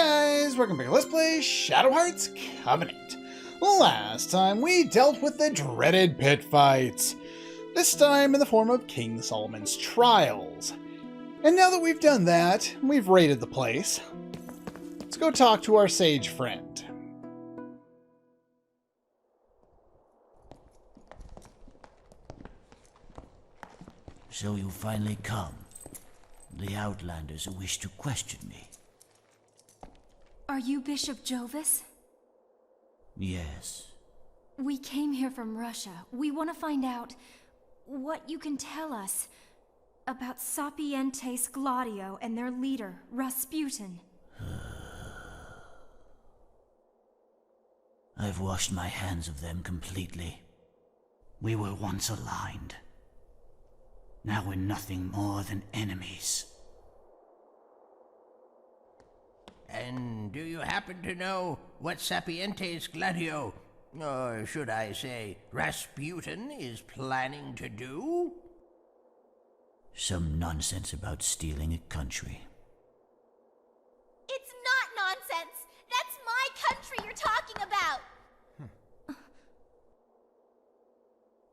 guys, welcome back to Let's Play Shadow Hearts Covenant. Last time we dealt with the dreaded pit fights, this time in the form of King Solomon's trials. And now that we've done that, we've raided the place, let's go talk to our sage friend. So you finally come. The Outlanders who wish to question me. Are you Bishop Jovis? Yes. We came here from Russia. We want to find out what you can tell us about Sapientes Gladio and their leader, Rasputin. I've washed my hands of them completely. We were once aligned. Now we're nothing more than enemies. And do you happen to know what Sapientes Gladio, or should I say Rasputin, is planning to do? Some nonsense about stealing a country. It's not nonsense! That's my country you're talking about!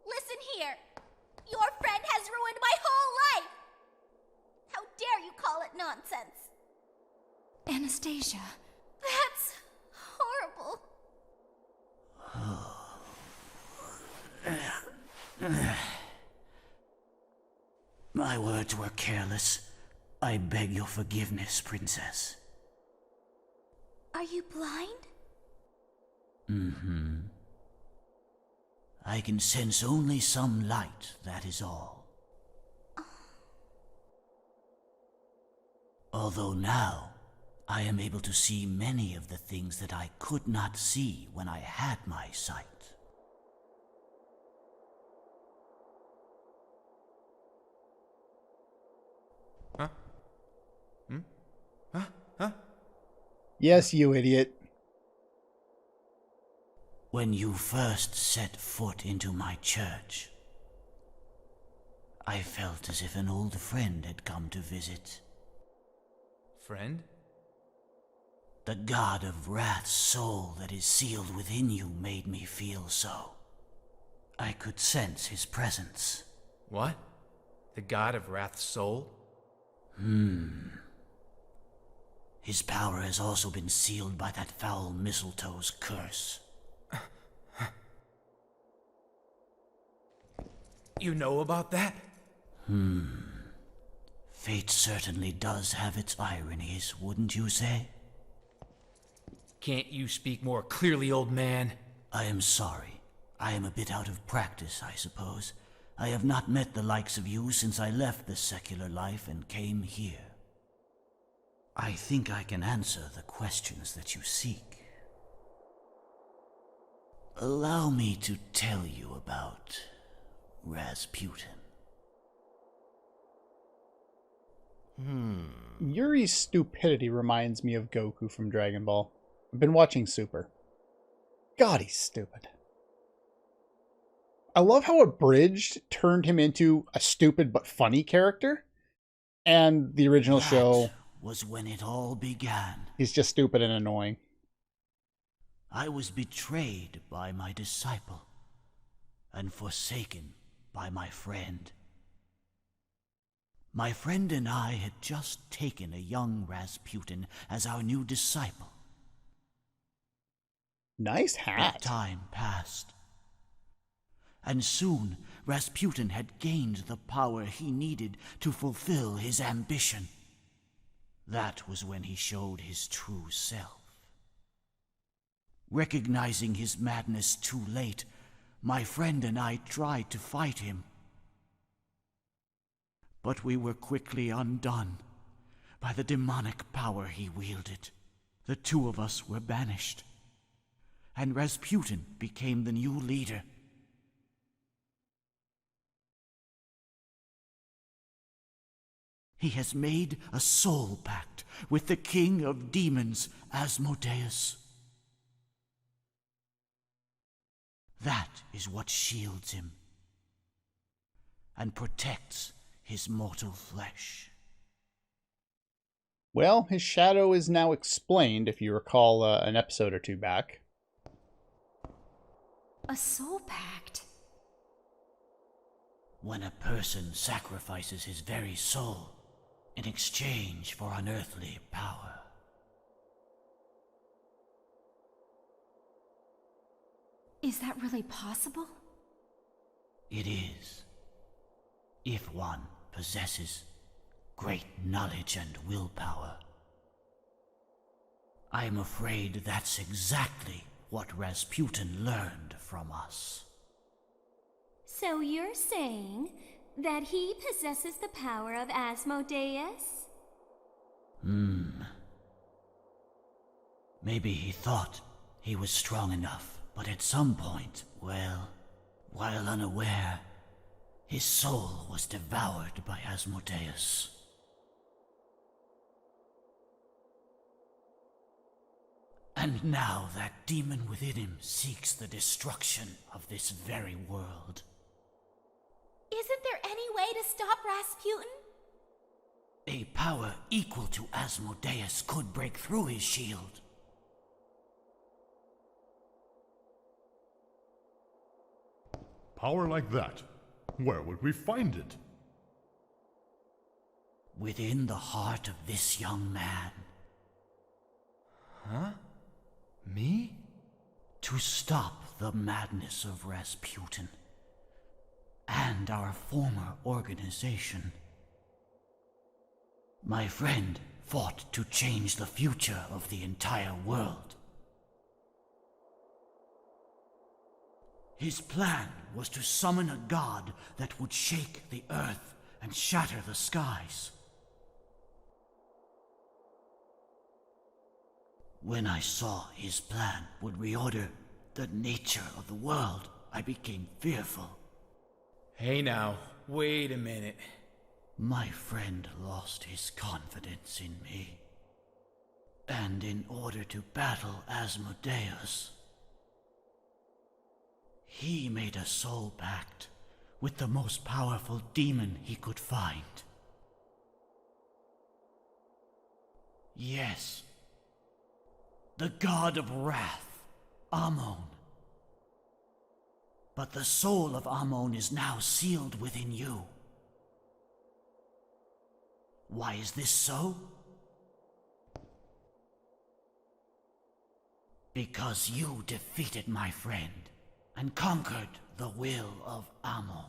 Listen here. Your friend has ruined my whole life! How dare you call it nonsense? Anastasia. That's horrible. My words were careless. I beg your forgiveness, Princess. Are you blind? Mm-hmm. I can sense only some light, that is all. Although now, I am able to see many of the things that I could not see when I had my sight. Huh? Huh? Yes, you idiot. When you first set foot into my church, I felt as if an old friend had come to visit. Friend? The god of wrath's soul that is sealed within you made me feel so. I could sense his presence. What? The god of wrath's soul? His power has also been sealed by that foul mistletoe's curse. You know about that? Fate certainly does have its ironies, wouldn't you say? Can't you speak more clearly, old man? I am sorry. I am a bit out of practice, I suppose. I have not met the likes of you since I left the secular life and came here. I think I can answer the questions that you seek. Allow me to tell you about Rasputin. Yuri's stupidity reminds me of Goku from Dragon Ball. I've been watching Super. God, he's stupid. I love how Abridged turned him into a stupid but funny character. And the original show Was when it all began. he's just stupid and annoying. I was betrayed by my disciple and forsaken by my friend. My friend and I had just taken a young Rasputin as our new disciple. Nice But hat. time passed, and soon Rasputin had gained the power he needed to fulfill his ambition. That was when he showed his true self. Recognizing his madness too late, my friend and I tried to fight him. But we were quickly undone by the demonic power he wielded. The two of us were banished, and Rasputin became the new leader. He has made a soul pact with the king of demons, Asmodeus. That is what shields him and protects his mortal flesh. Well, his shadow is now explained, if you recall an episode or two back. A soul pact? When a person sacrifices his very soul in exchange for unearthly power. Is that really possible? It is. If one possesses great knowledge and willpower. I'm afraid that's exactly what Rasputin learned from us. So you're saying that he possesses the power of Asmodeus? Maybe he thought he was strong enough, but at some point, well, while unaware, his soul was devoured by Asmodeus. And now that demon within him seeks the destruction of this very world. Isn't there any way to stop Rasputin? A power equal to Asmodeus could break through his shield. Power like that? Where would we find it? Within the heart of this young man. Huh? Me? To stop the madness of Rasputin and our former organization. My friend fought to change the future of the entire world. His plan was to summon a god that would shake the earth and shatter the skies. When I saw his plan would reorder the nature of the world, I became fearful. Hey now, wait a minute. My friend lost his confidence in me. And in order to battle Asmodeus, he made a soul pact with the most powerful demon he could find. Yes, the god of wrath, Ammon. But the soul of Ammon is now sealed within you. Why is this so? Because you defeated my friend and conquered the will of Ammon.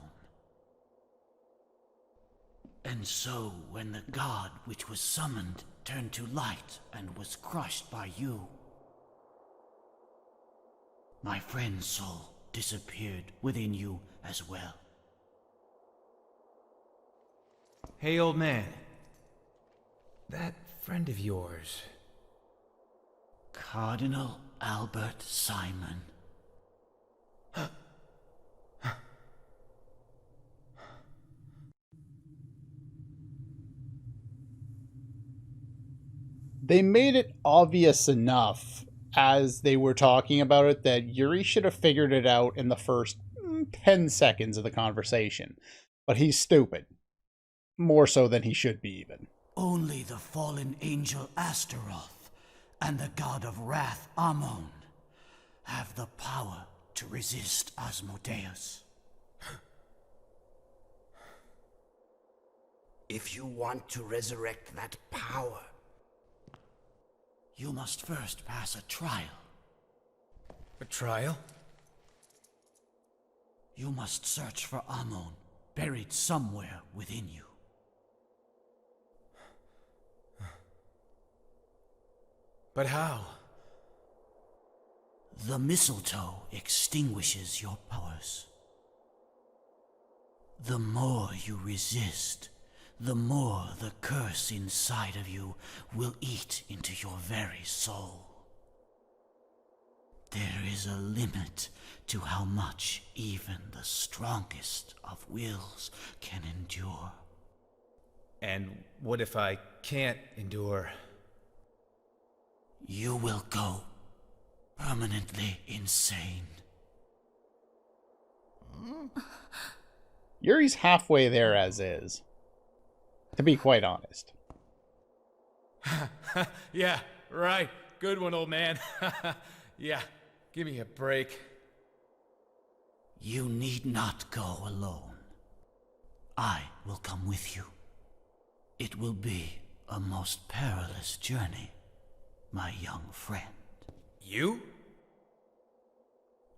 And so, when the god which was summoned turned to light and was crushed by you, my friend's soul disappeared within you as well. Hey, old man. That friend of yours. Cardinal Albert Simon. They made it obvious enough as they were talking about it that Yuri should have figured it out in the first 10 seconds of the conversation. But he's stupid. More so than he should be, even. Only the fallen angel Astaroth and the god of wrath Ammon have the power to resist Asmodeus. If you want to resurrect that power, you must first pass a trial. A trial? You must search for Ammon, buried somewhere within you. But how? The mistletoe extinguishes your powers. The more you resist, the more the curse inside of you will eat into your very soul. There is a limit to how much even the strongest of wills can endure. And what if I can't endure? You will go permanently insane. Yuri's halfway there as is, to be quite honest. Yeah, right. Good one, old man. Yeah, give me a break. You need not go alone. I will come with you. It will be a most perilous journey, my young friend. You?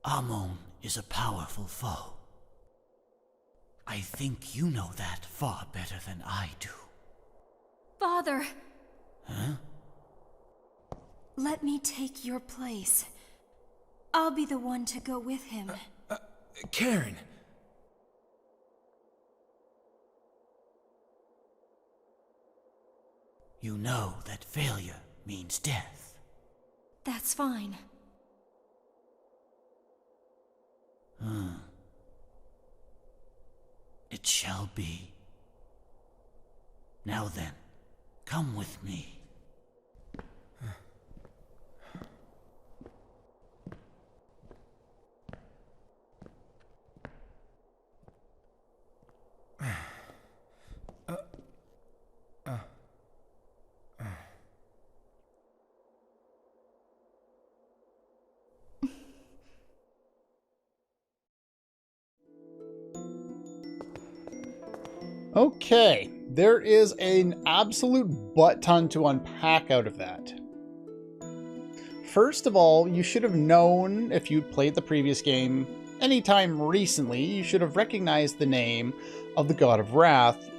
Amon is a powerful foe. I think you know that far better than I do. Father! Huh? Let me take your place. I'll be the one to go with him. Karen. You know that failure means death. That's fine. It shall be. Now then, come with me. Okay, there is an absolute butt ton to unpack out of that. First of all, you should have known, if you'd played the previous game anytime recently, you should have recognized the name of the God of Wrath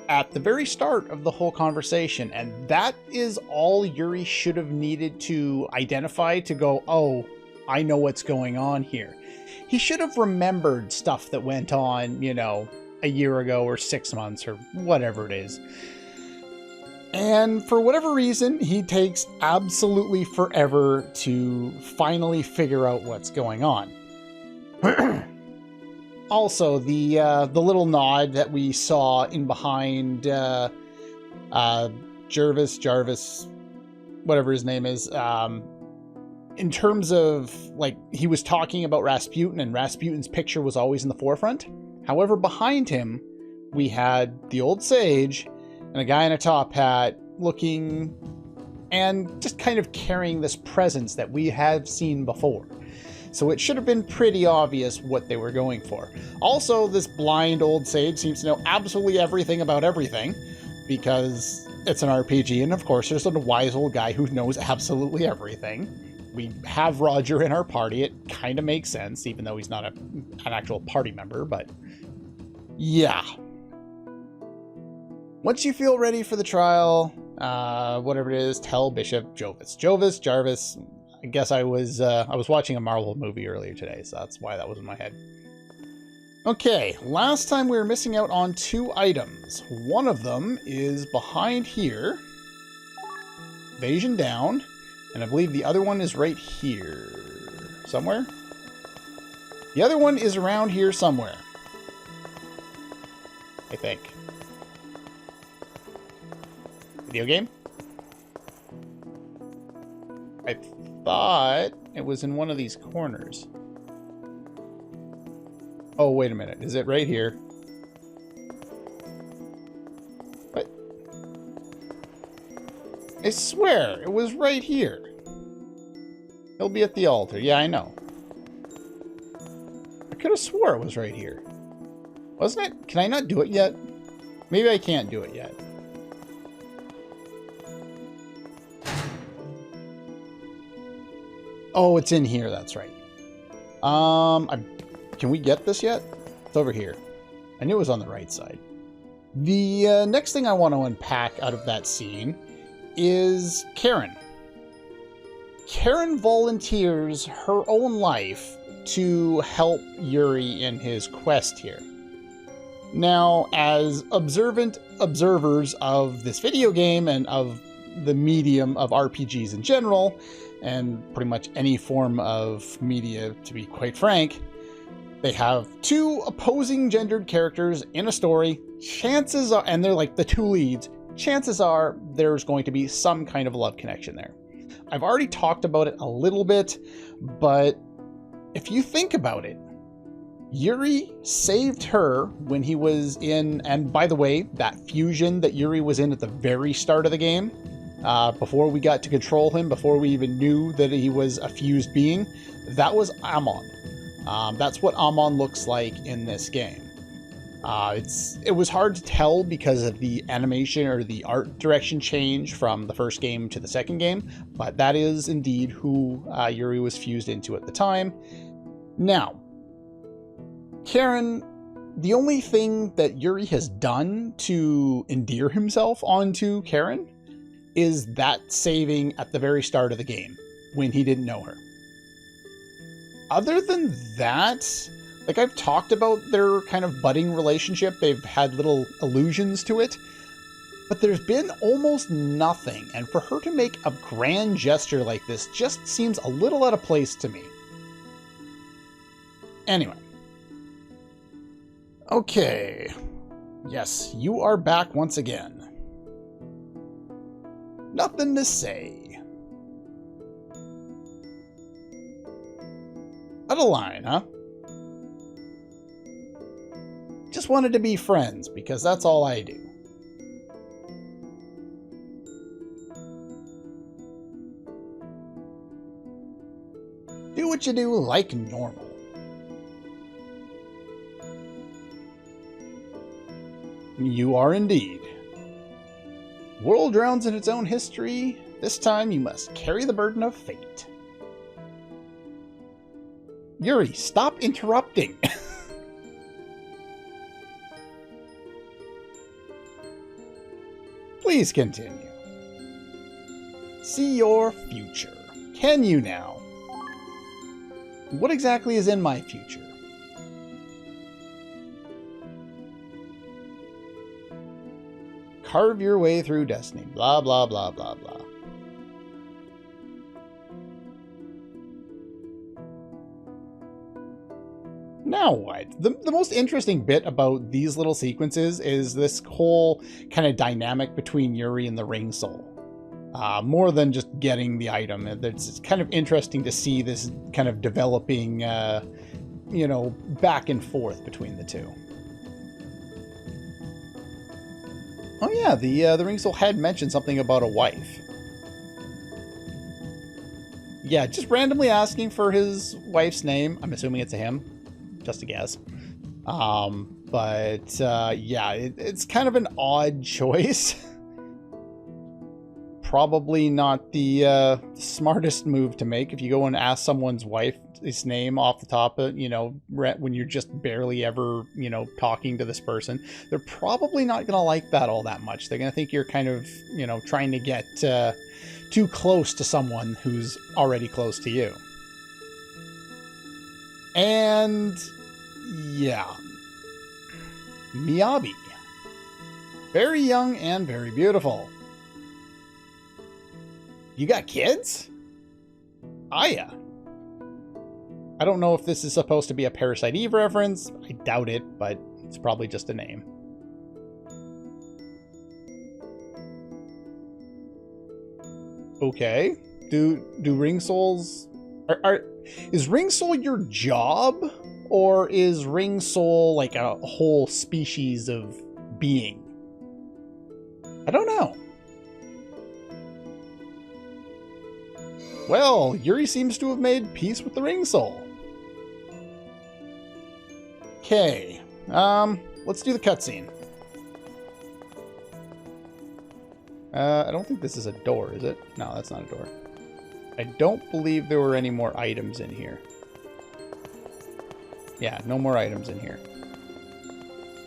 at the very start of the whole conversation, and that is all Yuri should have needed to identify to go, oh, I know what's going on here. He should have remembered stuff that went on, you know, a year ago or 6 months or whatever it is. And for whatever reason, he takes absolutely forever to finally figure out what's going on. Also, the little nod that we saw in behind Jarvis, whatever his name is, in terms of, like, he was talking about Rasputin, and Rasputin's picture was always in the forefront. However, behind him, we had the old sage and a guy in a top hat looking and just kind of carrying this presence that we have seen before. So it should have been pretty obvious what they were going for. Also, this blind old sage seems to know absolutely everything about everything because it's an RPG, and of course there's a wise old guy who knows absolutely everything. We have Roger in our party. It kind of makes sense, even though he's not an actual party member, but yeah. Once you feel ready for the trial, whatever it is, tell Bishop Jarvis. I guess I was watching a Marvel movie earlier today, so that's why that was in my head. Okay, last time we were missing out on 2 items. One of them is behind here. Evasion down. And I believe the other one is right here. Somewhere? The other one is around here somewhere. I think. Video game? I thought it was in one of these corners. Oh, wait a minute. Is it right here? What? I swear, it was right here. He'll be at the altar. Yeah, I know. I could have swore it was right here. Wasn't it? Can I not do it yet? Maybe I can't do it yet. Oh, it's in here. That's right. Can we get this yet? It's over here. I knew it was on the right side. The next thing I want to unpack out of that scene is Karen. Karen volunteers her own life to help Yuri in his quest here. Now, as observant observers of this video game and of the medium of RPGs in general, and pretty much any form of media, to be quite frank, they have 2 opposing gendered characters in a story. Chances are, and they're like the 2 leads, chances are there's going to be some kind of love connection there. I've already talked about it a little bit, but if you think about it, Yuri saved her when he was in, and by the way, that fusion that Yuri was in at the very start of the game, before we got to control him, before we even knew that he was a fused being, that was Amon. That's what Amon looks like in this game. It was hard to tell because of the animation or the art direction change from the first game to the second game, but that is indeed who Yuri was fused into at the time. Now, Karen, the only thing that Yuri has done to endear himself onto Karen is that saving at the very start of the game when he didn't know her. Other than that, like, I've talked about their kind of budding relationship. They've had little allusions to it, but there's been almost nothing. And for her to make a grand gesture like this just seems a little out of place to me. Anyway. Okay. Yes, you are back once again. Nothing to say. Out of line, huh? Just wanted to be friends, because that's all I do. Do what you do like normal. You are indeed. World drowns in its own history. This time you must carry the burden of fate. Yuri, stop interrupting. Please continue. See your future. Can you now? What exactly is in my future? Carve your way through destiny. Blah, blah, blah, blah, blah. Now what? The most interesting bit about these little sequences is this whole kind of dynamic between Yuri and the Ring Soul. More than just getting the item. It's kind of interesting to see this kind of developing, back and forth between the two. Oh yeah, the Ring Soul had mentioned something about a wife. Yeah, just randomly asking for his wife's name. I'm assuming it's a him. Just a guess. It's kind of an odd choice. Probably not the smartest move to make if you go and ask someone's wife's name off the top of, when you're just barely ever, talking to this person. They're probably not going to like that all that much. They're going to think you're kind of, trying to get too close to someone who's already close to you. And yeah, Miyabi. Very young and very beautiful. You got kids? Aya. I don't know if this is supposed to be a Parasite Eve reference. I doubt it, but it's probably just a name. Okay. Do Ring Souls... Is Ring Soul your job? Or is Ring Soul like a whole species of being? I don't know. Well, Yuri seems to have made peace with the Ring Soul. Okay. Let's do the cutscene. I don't think this is a door, is it? No, that's not a door. I don't believe there were any more items in here. Yeah, no more items in here.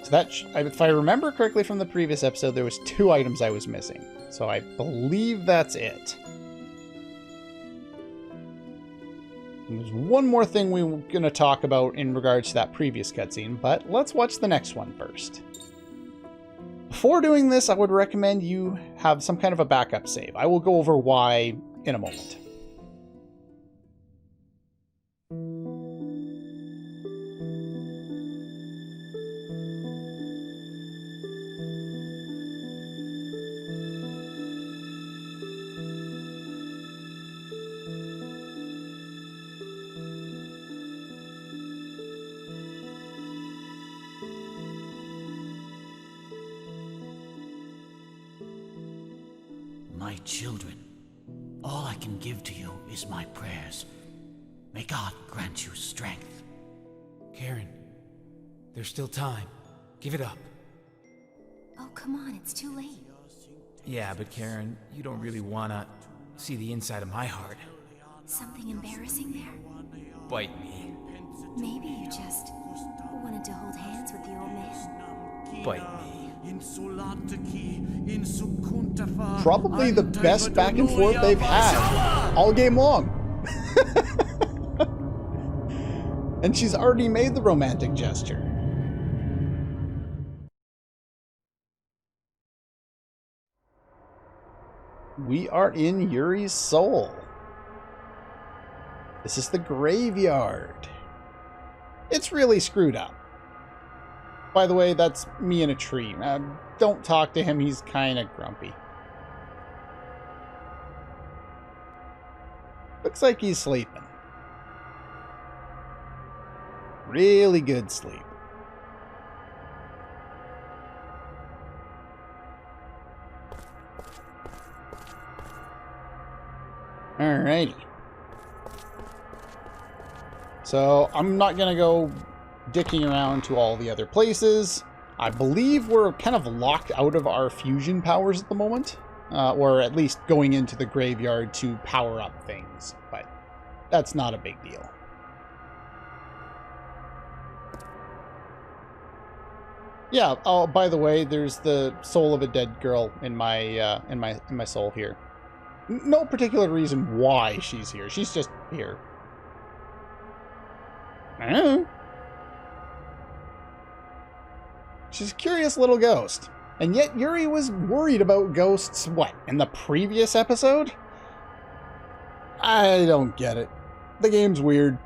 So that, if I remember correctly from the previous episode, there was 2 items I was missing. So I believe that's it. And there's one more thing we were going to talk about in regards to that previous cutscene, but let's watch the next one first. Before doing this, I would recommend you have some kind of a backup save. I will go over why in a moment. my children. All I can give to you is my prayers. May God grant you strength. Karen, there's still time. Give it up. Oh, come on, it's too late. Yeah, but Karen, you don't really wanna see the inside of my heart. Something embarrassing there? Bite me. Maybe you just wanted to hold hands with the old man. Bite me. Probably the best back and forth they've had all game long. And she's already made the romantic gesture. We are in Yuri's soul. This is the graveyard. It's really screwed up. By the way, that's me in a tree. Don't talk to him, he's kind of grumpy. Looks like he's sleeping. Really good sleep. Alrighty. So, I'm not gonna go dicking around to all the other places. I believe we're kind of locked out of our fusion powers at the moment. Or at least going into the graveyard to power up things. But that's not a big deal. Yeah, oh, by the way, there's the soul of a dead girl in my soul here. No particular reason why she's here. She's just here. I don't know. She's a curious little ghost. And yet Yuri was worried about ghosts, what, in the previous episode? I don't get it. The game's weird.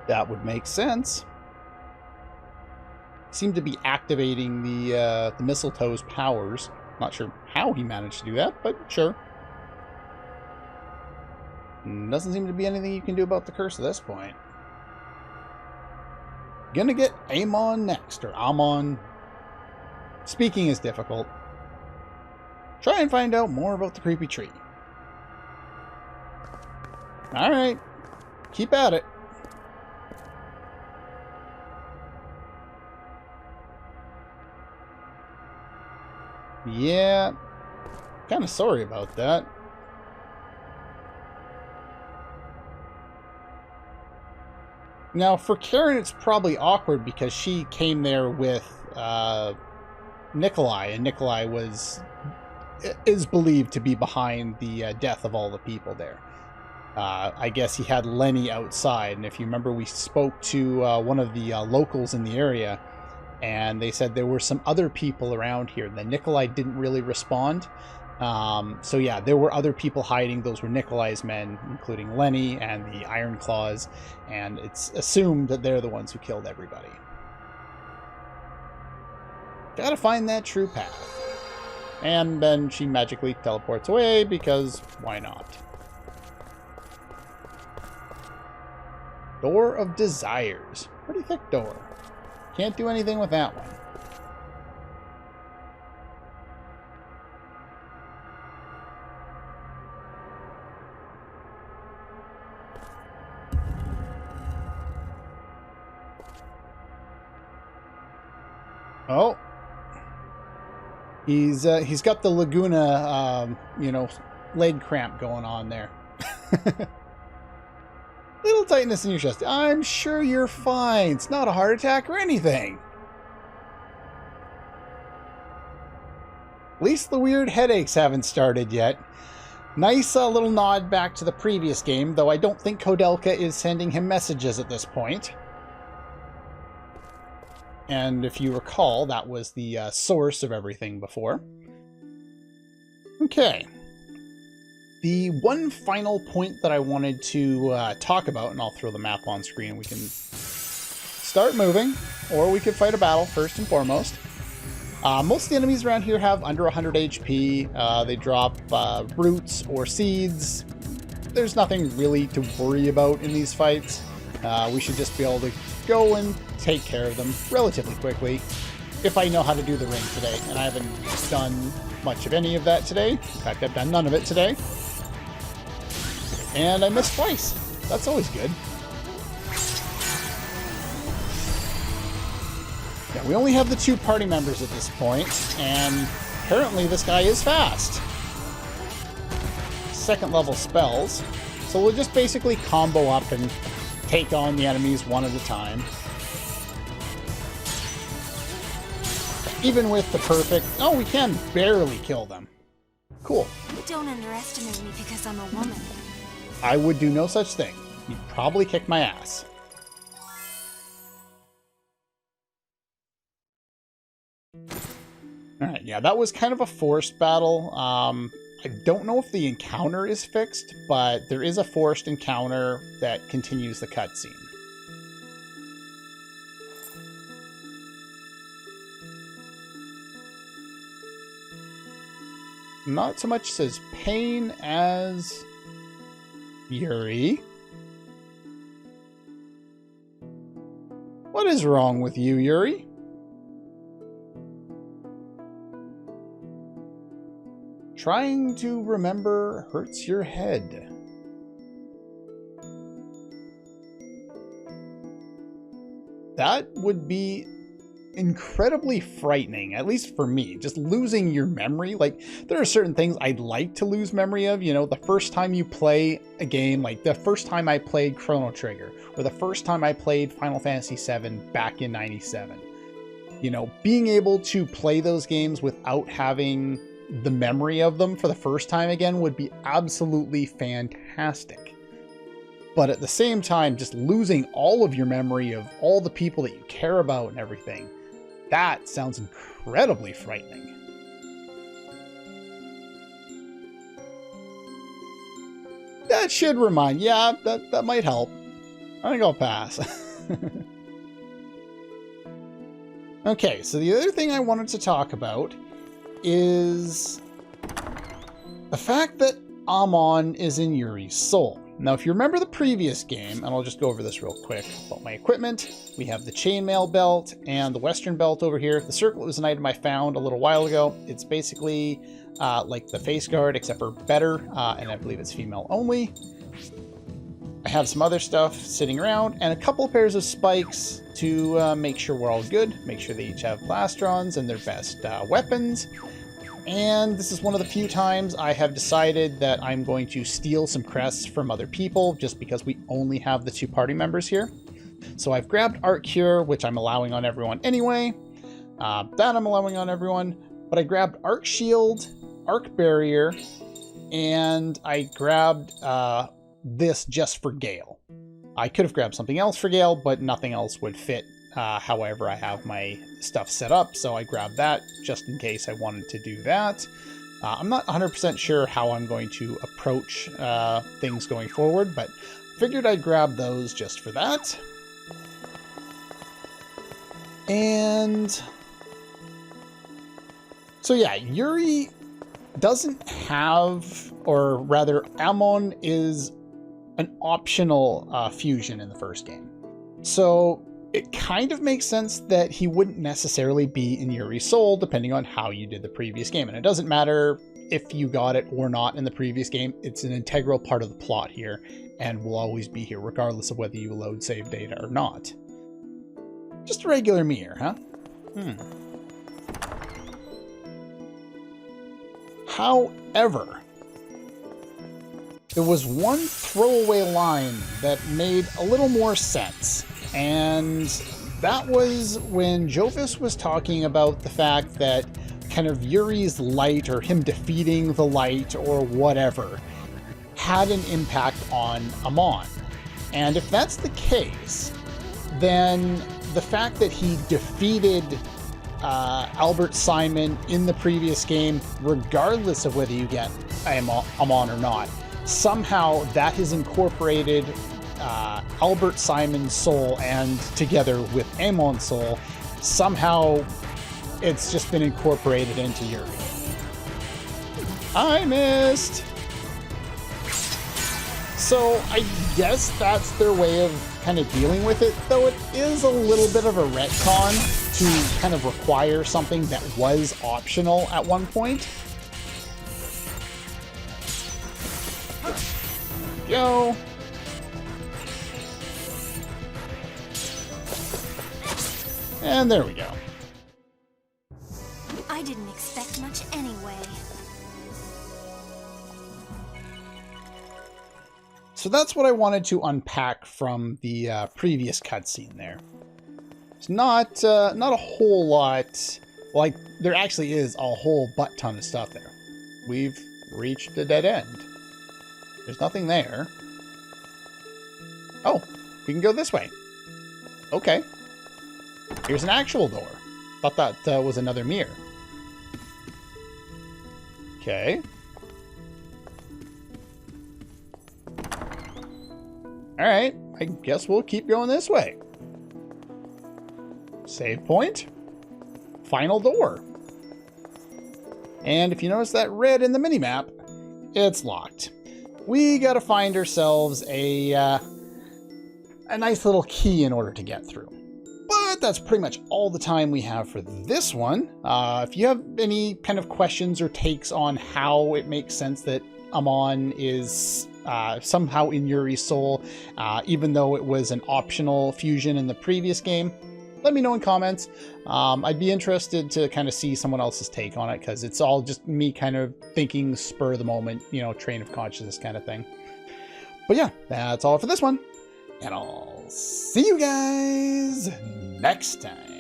That would make sense. Seemed to be activating the mistletoe's powers. Not sure how he managed to do that, but sure. Doesn't seem to be anything you can do about the curse at this point. Gonna get Amon next, or Amon. Speaking is difficult. Try and find out more about the creepy tree. Alright. Keep at it. Yeah. Kinda sorry about that. Now, for Karen, it's probably awkward because she came there with Nikolai, and Nikolai is believed to be behind the death of all the people there. I guess he had Lenny outside, and if you remember, we spoke to one of the locals in the area, and they said there were some other people around here. That Nikolai didn't really respond. So yeah, there were other people hiding. Those were Nikolai's men, including Lenny and the Iron Claws, and it's assumed that they're the ones who killed everybody. Gotta find that true path. And then she magically teleports away, because why not? Door of Desires. Pretty thick door. Can't do anything with that one. Oh, he's got the Laguna, leg cramp going on there. Little tightness in your chest. I'm sure you're fine. It's not a heart attack or anything. At least the weird headaches haven't started yet. Nice little nod back to the previous game, though I don't think Kodelka is sending him messages at this point. And if you recall, that was the source of everything before. Okay. The one final point that I wanted to talk about, and I'll throw the map on screen and we can start moving, or we could fight a battle first and foremost. Most of the enemies around here have under 100 HP. They drop roots or seeds. There's nothing really to worry about in these fights. We should just be able to go and take care of them relatively quickly if I know how to do the ring today. And I haven't done much of any of that today. In fact, I've done none of it today. And I missed twice. That's always good. Yeah, we only have the 2 party members at this point, and apparently this guy is fast. 2nd level spells. So we'll just basically combo up and take on the enemies one at a time. Even with the perfect... Oh, we can barely kill them. Cool. Don't underestimate me because I'm a woman. I would do no such thing. You'd probably kick my ass. Alright, yeah, that was kind of a forced battle. I don't know if the encounter is fixed, but there is a forced encounter that continues the cutscene. Not so much says pain as Yuri. What is wrong with you, Yuri? Trying to remember hurts your head. That would be incredibly frightening, at least for me, just losing your memory. Like, there are certain things I'd like to lose memory of, you know, the first time you play a game, like the first time I played Chrono Trigger, or the first time I played Final Fantasy VII back in '97. You know, being able to play those games without having the memory of them for the first time again would be absolutely fantastic. But at the same time, just losing all of your memory of all the people that you care about and everything, that sounds incredibly frightening. That should remind, yeah, that might help. I think I'll pass. Okay, so the other thing I wanted to talk about is the fact that Amon is in Yuri's soul. Now, if you remember the previous game, and I'll just go over this real quick about my equipment, we have the chainmail belt and the western belt over here. The circlet was an item I found a little while ago. It's basically like the face guard, except for better, and I believe it's female only. I have some other stuff sitting around, and a couple of pairs of spikes to make sure we're all good, make sure they each have plastrons and their best weapons. And this is one of the few times I have decided that I'm going to steal some crests from other people, just because we only have the 2 party members here. So I've grabbed Art Cure, which I'm allowing on everyone anyway. That I'm allowing on everyone. But I grabbed Arc Shield, Arc Barrier, and I grabbed this just for Gale. I could have grabbed something else for Gale, but nothing else would fit. However, I have my stuff set up, so I grabbed that just in case I wanted to do that. I'm not 100% sure how I'm going to approach things going forward, but figured I'd grab those just for that. And so yeah, Yuri doesn't have, or rather, Amon is an optional fusion in the first game. So it kind of makes sense that he wouldn't necessarily be in Yuri's soul, depending on how you did the previous game. And it doesn't matter if you got it or not in the previous game. It's an integral part of the plot here, and will always be here, regardless of whether you load save data or not. Just a regular mirror, huh? However, there was one throwaway line that made a little more sense. And that was when Jovis was talking about the fact that kind of Yuri's light, or him defeating the light or whatever, had an impact on Amon. And if that's the case, then the fact that he defeated Albert Simon in the previous game, regardless of whether you get Amon or not, somehow that has incorporated Albert Simon's soul, and together with Amon's soul, somehow it's just been incorporated into Yuri. I missed! So I guess that's their way of kind of dealing with it, though it is a little bit of a retcon to kind of require something that was optional at one point. Go. And there we go. I didn't expect much anyway. So that's what I wanted to unpack from the previous cutscene there. It's not a whole lot. Like, there actually is a whole butt ton of stuff there. We've reached a dead end. There's nothing there. Oh, we can go this way. Okay. Here's an actual door. Thought that was another mirror. Okay. Alright, I guess we'll keep going this way. Save point. Final door. And if you notice that red in the minimap, it's locked. We gotta find ourselves a nice little key in order to get through. But that's pretty much all the time we have for this one. If you have any kind of questions or takes on how it makes sense that Amon is somehow in Yuri's soul, even though it was an optional fusion in the previous game, let me know in comments. I'd be interested to kind of see someone else's take on it, because it's all just me kind of thinking spur of the moment, you know, train of consciousness kind of thing. But yeah, that's all for this one, and I'll see you guys next time.